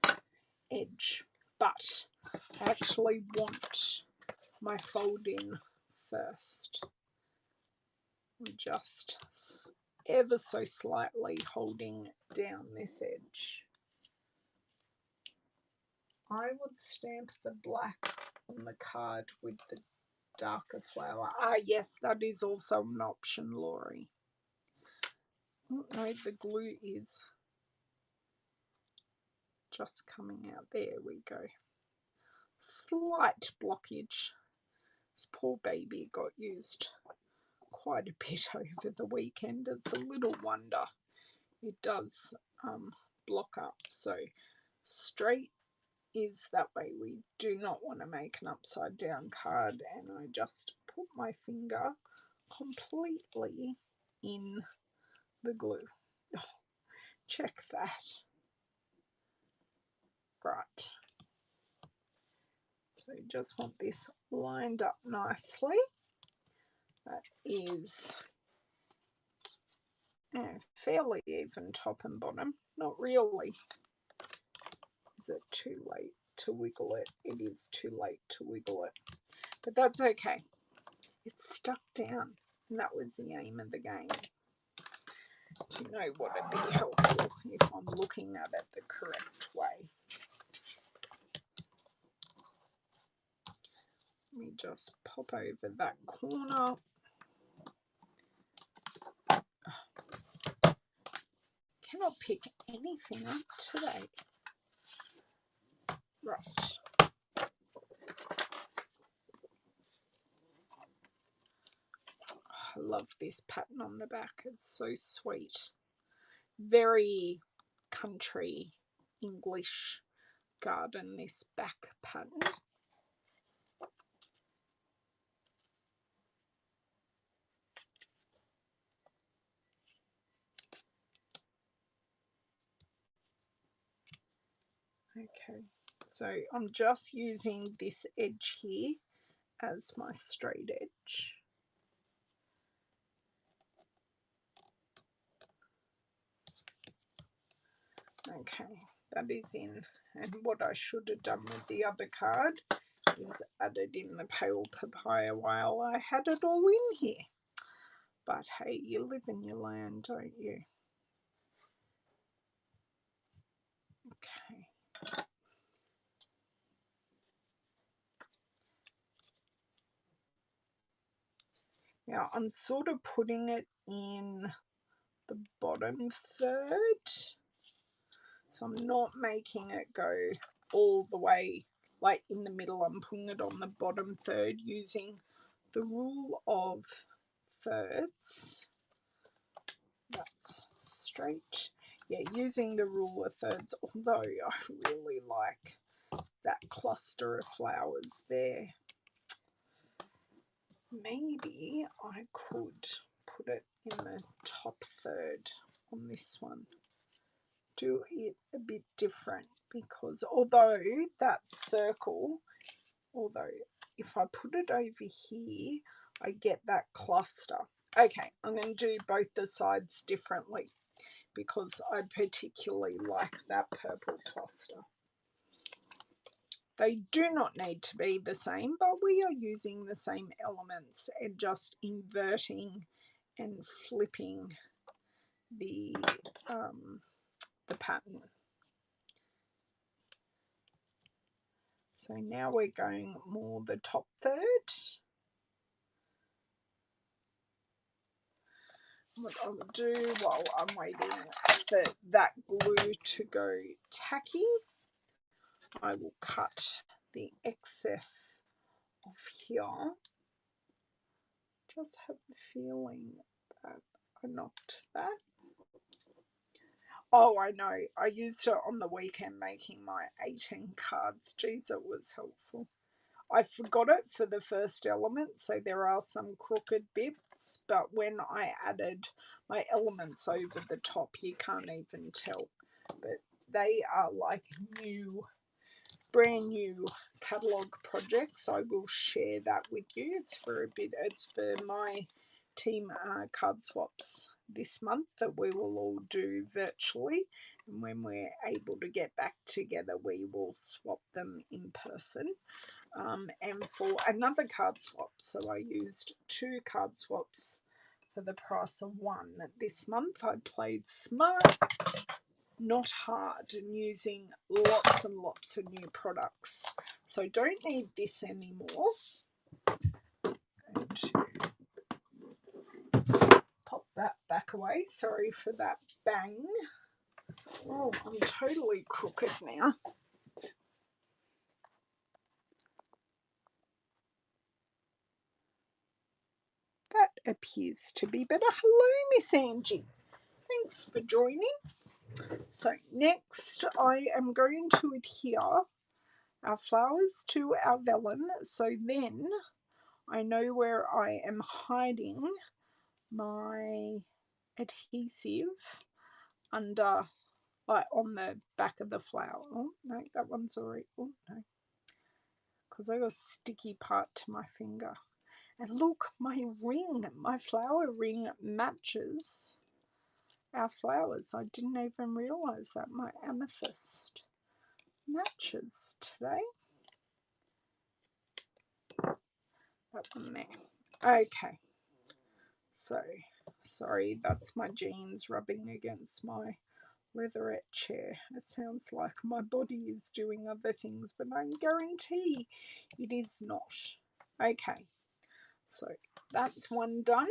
edge, but I actually want my fold in first. I'm just ever so slightly holding down this edge. I would stamp the black on the card with the darker flower. Ah, yes, that is also an option, Laurie. Oh, no, the glue is just coming out. There we go. Slight blockage. This poor baby got used quite a bit over the weekend. It's a little wonder it does block up. So straight is that way. We do not want to make an upside down card, and I just put my finger completely in the glue. Oh, check that. Right. So you just want this lined up nicely. That is fairly even top and bottom. Not really. Is it too late to wiggle it? It is too late to wiggle it. But that's okay. It's stuck down. And that was the aim of the game. Do you know what would be helpful if I'm looking at it the correct way? Let me just pop over that corner. Cannot pick anything up today. Right. I love this pattern on the back. It's so sweet. Very country English garden, this back pattern. Okay, so I'm just using this edge here as my straight edge. Okay, that is in. And what I should have done with the other card is added in the pale papaya while I had it all in here. But hey, you live in your land, don't you? Okay. Now I'm sort of putting it in the bottom third. So I'm not making it go all the way like in the middle. I'm putting it on the bottom third using the rule of thirds. That's straight. Yeah, using the rule of thirds, although I really like that cluster of flowers there. Maybe I could put it in the top third on this one. Do it a bit different, because although that circle, if I put it over here, I get that cluster. Okay, I'm going to do both the sides differently because I particularly like that purple cluster. They do not need to be the same, but we are using the same elements and just inverting and flipping the pattern. So now we're going more the top third. What I'll do while I'm waiting for that glue to go tacky, I will cut the excess off here. Just have the feeling that I knocked that. Oh, I know. I used it on the weekend making my 18 cards. Geez, it was helpful. I forgot it for the first element, so there are some crooked bits, but when I added my elements over the top, you can't even tell. But they are like brand new catalogue projects. I will share that with you. It's for my team card swaps this month that we will all do virtually, and when we're able to get back together, we will swap them in person. And for another card swap, so I used 2 card swaps for the price of 1 this month. I played smart not hard, and using lots and lots of new products. So I don't need this anymore. And pop that back away. Sorry for that bang. Oh, I'm totally crooked now. That appears to be better. Hello, Miss Angie. Thanks for joining. So next I am going to adhere our flowers to our vellum, so then I know where I am hiding my adhesive under, like on the back of the flower. Oh no, that one's already, oh no, because I got a sticky part to my finger. And look, my ring, my flower ring matches our flowers. I didn't even realise that. My amethyst matches today. That one there. Okay. So, sorry, that's my jeans rubbing against my leatherette chair. It sounds like my body is doing other things, but I guarantee it is not. Okay. So, that's one done.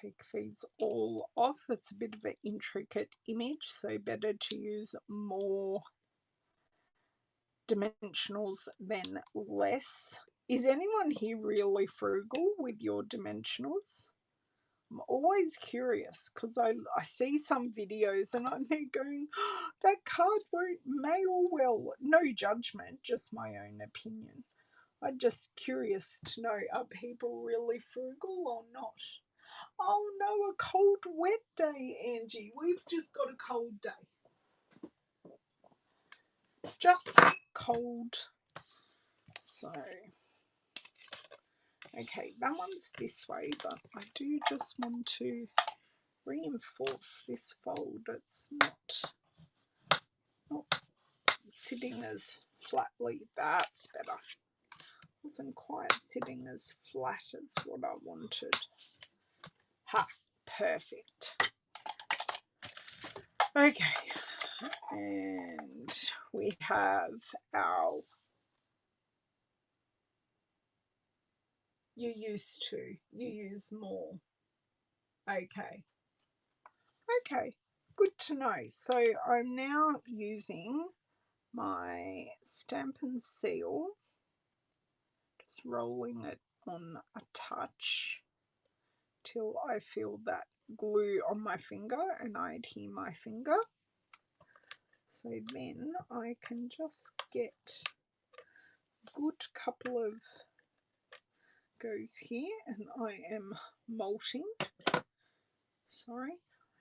Take these all off. It's a bit of an intricate image, so better to use more dimensionals than less. Is anyone here really frugal with your dimensionals? I'm always curious because I see some videos and I'm there going, oh, that card won't mail well. No judgment, just my own opinion. I'm just curious to know, are people really frugal or not? Oh no, a cold, wet day, Angie. We've just got a cold day. Just cold. So, okay, that one's this way, but I do just want to reinforce this fold. It's not sitting as flatly. That's better. Wasn't quite sitting as flat as what I wanted. Ha, perfect. Okay, and we have our you use more. Okay. Okay, good to know. So I'm now using my Stampin' seal, just rolling it on a touch till I feel that glue on my finger and I adhere my finger. So then I can just get a good couple of goes here, and I am molting. Sorry,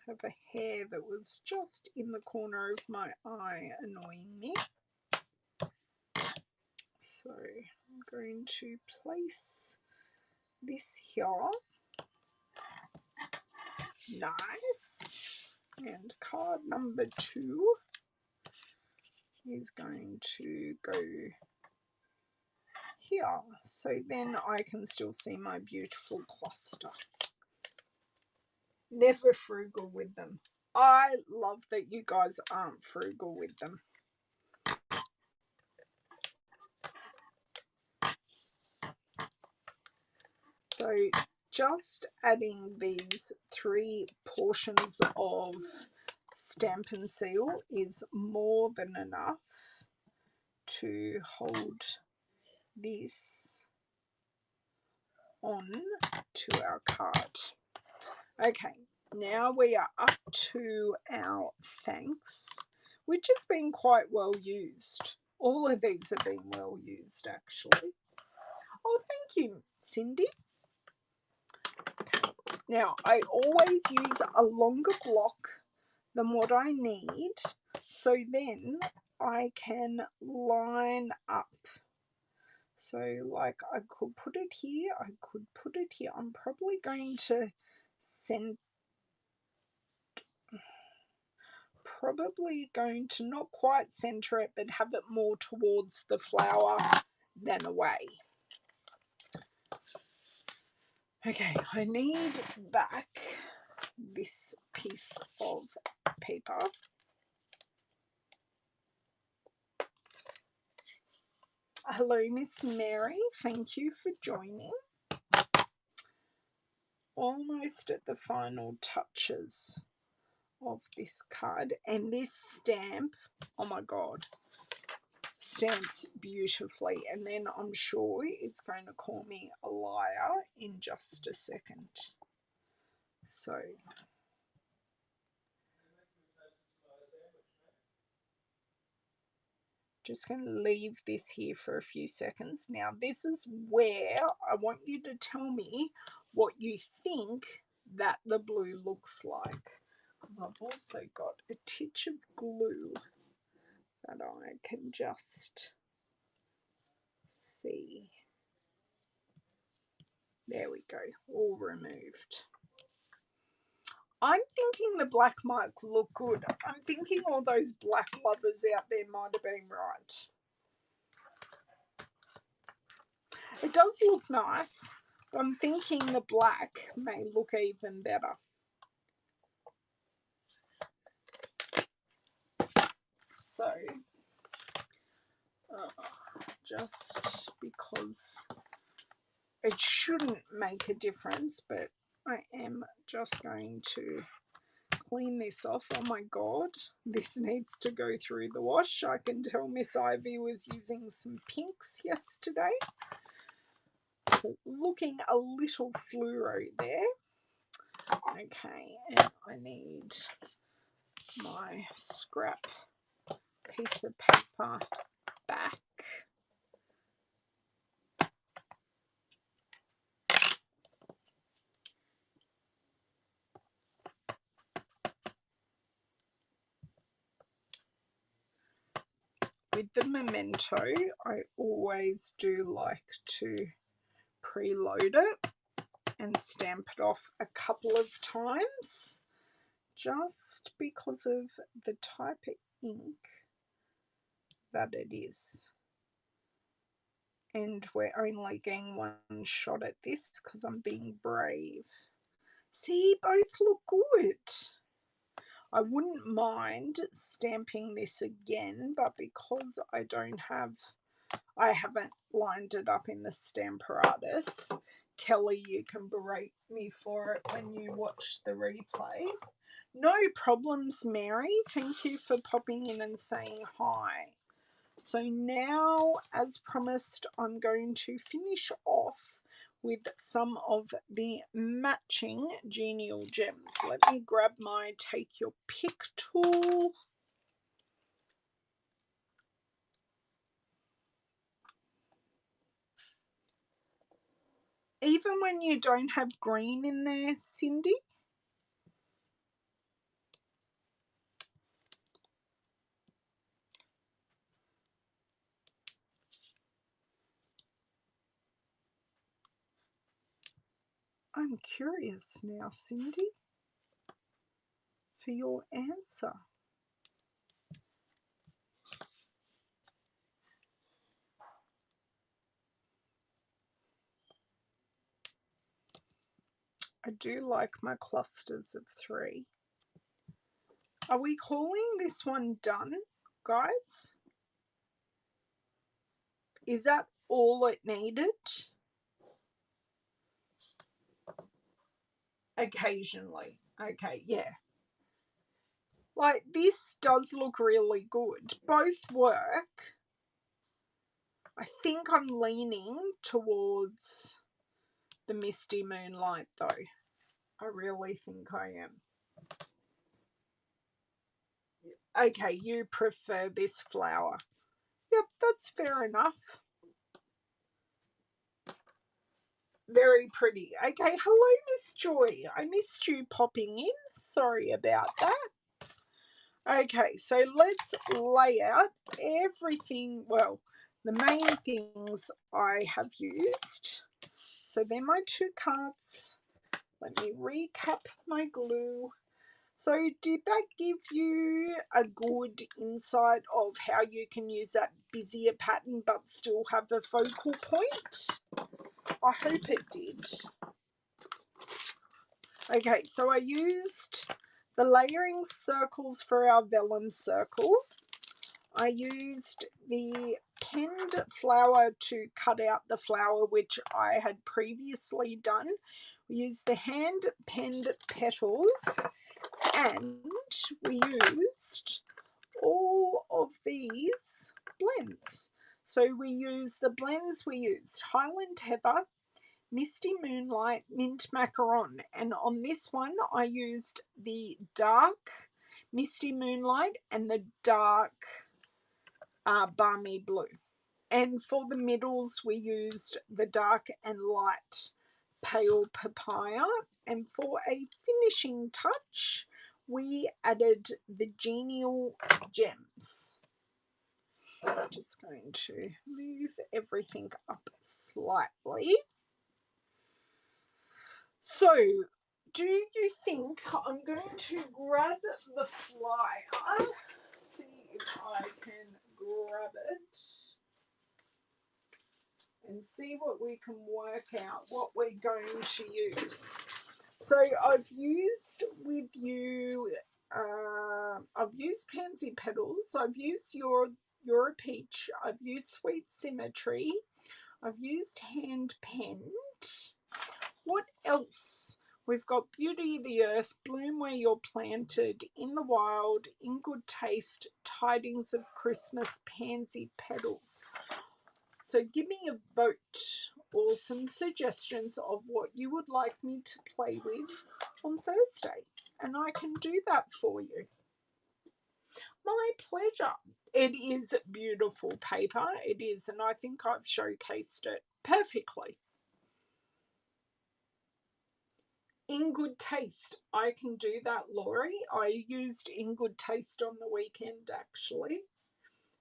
I have a hair that was just in the corner of my eye annoying me. So I'm going to place this here. Nice. And card number 2 is going to go here. So then I can still see my beautiful cluster. Never frugal with them. I love that you guys aren't frugal with them. So just adding these 3 portions of Stampin' Seal is more than enough to hold this on to our card. Okay, now we are up to our thanks, which has been quite well used. All of these have been well used, actually. Oh, thank you, Cindy. Okay. Now, I always use a longer block than what I need, so then I can line up. So like I could put it here, I could put it here. I'm probably going to probably going to not quite center it, but have it more towards the flower than away. Okay, I need back this piece of paper. Hello, Miss Mary. Thank you for joining. Almost at the final touches of this card, and this stamp, oh my god, stamps beautifully. And then I'm sure it's going to call me a liar in just a second. So just going to leave this here for a few seconds. Now this is where I want you to tell me what you think that the blue looks like, because I've also got a titch of glue that I can just see. There we go, all removed. I'm thinking the black might look good. I'm thinking all those black lovers out there might have been right. It does look nice, but I'm thinking the black may look even better. So, just because it shouldn't make a difference, but I am just going to clean this off. Oh my god, this needs to go through the wash. I can tell Miss Ivy was using some pinks yesterday. So looking a little fluoro there. Okay, and I need my scrap piece of paper back. With the memento, I always do like to preload it and stamp it off a couple of times, just because of the type of ink that it is. And we're only getting one shot at this because I'm being brave. See, both look good. I wouldn't mind stamping this again, but because I haven't lined it up in the Stamparatus. Kelly, you can berate me for it when you watch the replay. No problems, Mary. Thank you for popping in and saying hi. So now, as promised, I'm going to finish off with some of the matching genial gems. Let me grab my take your pick tool. Even when you don't have green in there, Cindy? I'm curious now, Cindy, for your answer. I do like my clusters of 3. Are we calling this one done, guys? Is that all it needed? Occasionally. Okay, yeah. Like, this does look really good. Both work. I think I'm leaning towards the Misty Moonlight, though. I really think I am. Okay, you prefer this flower. Yep, that's fair enough. Very pretty. Okay, hello, Miss Joy. I missed you popping in. Sorry about that. Okay, so let's lay out everything. Well, the main things I have used. So they're my 2 cards. Let me recap my glue. So did that give you a good insight of how you can use that busier pattern but still have a focal point? I hope it did. Okay, so I used the layering circles for our vellum circle. I used the penned flower to cut out the flower, which I had previously done. We used the hand penned petals, and we used all of these blends. So we used the blends, we used Highland Heather, Misty Moonlight, Mint Macaron, and on this one I used the dark Misty Moonlight and the dark Balmy Blue. And for the middles we used the dark and light Pale Papaya, and for a finishing touch we added the Genial Gems. I'm just going to move everything up slightly. So, do you think I'm going to grab the flyer, see if I can grab it, and see what we can work out, what we're going to use. So I've used with you, I've used Pansy Petals, I've used You're a Peach, I've used Sweet Symmetry, I've used Hand Penned. What else? We've got Beauty of the Earth, Bloom Where You're Planted, In the Wild, In Good Taste, Tidings of Christmas, Pansy Petals. So give me a vote or some suggestions of what you would like me to play with on Thursday, and I can do that for you. My pleasure. It is beautiful paper, it is, and I think I've showcased it perfectly. In Good Taste, I can do that, Laurie. I used In Good Taste on the weekend actually,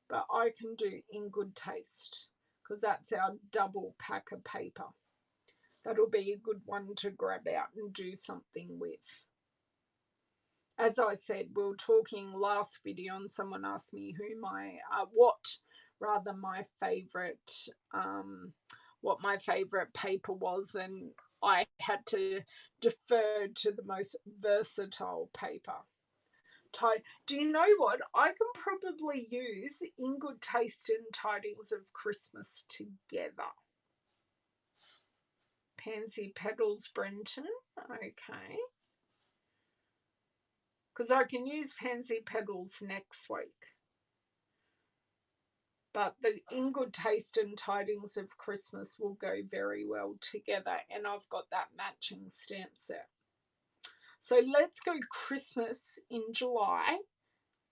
but I can do In Good Taste because that's our double pack of paper. That'll be a good one to grab out and do something with. As I said, we were talking last video and someone asked me who my my favorite paper was, and I had to defer to the most versatile paper. Do you know what? I can probably use In Good Taste and Tidings of Christmas together. Pansy Petals, Brenton. Okay. Because I can use Pansy Petals next week. But the In Good Taste and Tidings of Christmas will go very well together, and I've got that matching stamp set. So let's go Christmas in July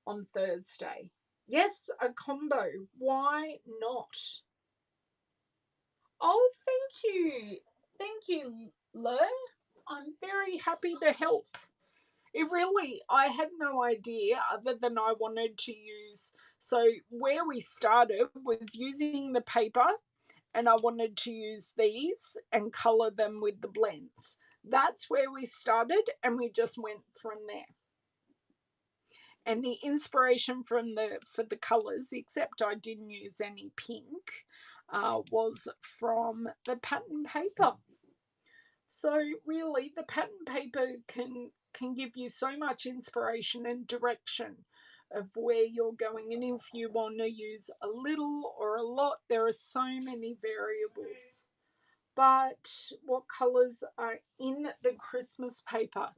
on Thursday. Yes, a combo. Why not? Oh, thank you. Thank you, Le. I'm very happy to help. I had no idea other than I wanted to use, so where we started was using the paper, and I wanted to use these and colour them with the blends. That's where we started, and we just went from there. And the inspiration for the colours, except I didn't use any pink, was from the pattern paper. So really, the pattern paper can give you so much inspiration and direction of where you're going, and if you want to use a little or a lot, there are so many variables. But what colours are in the Christmas paper?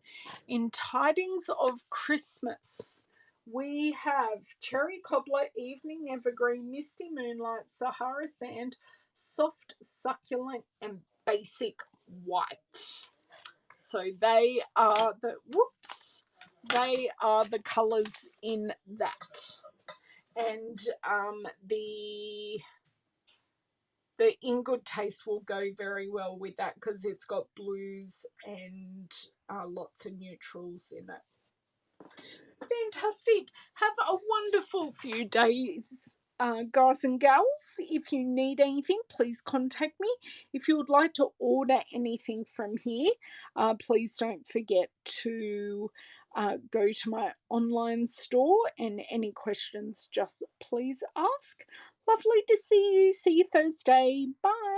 In Tidings of Christmas, we have Cherry Cobbler, Evening Evergreen, Misty Moonlight, Sahara Sand, Soft Succulent, and Basic White. So they are the colours in that. And the In Good Taste will go very well with that because it's got blues and lots of neutrals in it. Fantastic. Have a wonderful few days guys and gals, if you need anything, please contact me. If you would like to order anything from here, please don't forget to go to my online store, and any questions, just please ask. Lovely to see you. See you Thursday. Bye.